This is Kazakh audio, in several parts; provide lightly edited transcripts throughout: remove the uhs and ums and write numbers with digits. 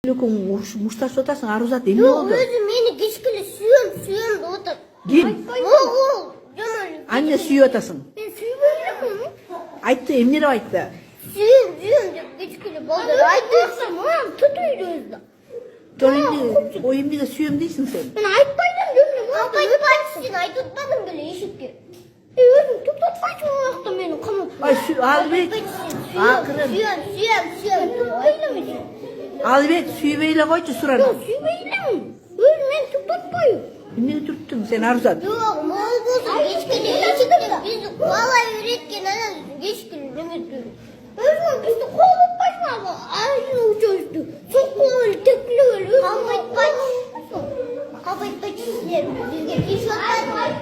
Лөкің мұшташып отырсың, арузат емне Жоқ, болды? өзі мені кешкілі сүйем деп отыр. Кел. Ол, жаман. Анне сүйіп отырсың. Мен сүйбеймін. Айтты, емне деп айтты? Сүйем деп кешкілі балдар айтты. Мам, тұтыйды өзді. О емнеге сүйем дейсің сен? Мен айтпайдым жүрмін. Айтпайды сен айтытпадың біле ешікке. Өзім тұтатпайсың ол уақытта мені қамап. Албек, ақырын. Сүйем. Тұтпайлы Албек, сүйбейлі қойшы сұраны. Жоқ, сүйбейлім. Өзі мен тұтатпайым. Емнеге түрттің сен, арузат? Жоқ, мол болсын, кешкілі ешіктен бізді бала үйреткен анан кешкілі неметті. Өзің бізді қол отпайсың абы, айын ұчашты. Соққылы текілі Қабайтпайды сіздер, бізге кеш отпайды.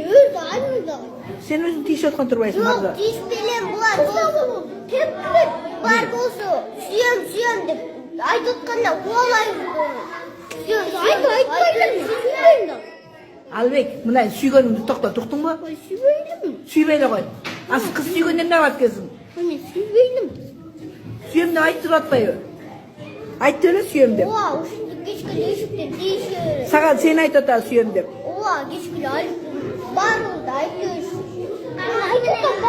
Өзі айнызда. Сен өзің тиіш отқан тұрбайсың, Жоқ, арузат? тиіспелем бұлар болсы, тепілік бар болсы, сүйем деп айтытқанда қуалайыз. Айтпайды. Албек, мына сүйгеніңді тоқта, тоқтың ба? Сүйбейлім. Сүйбейлі қой. Асы қыз сүйгеннен не алып келсің? Мен сүйбейлім. Сүйем деп айтып жатпай. Айтты өлі сүйем деп. Оа, ұшынды кешкілі ешіктен дейші. Саған сен айтып отыр сүйем деп. Оа, кешкілі бар болды, айтты. Айтып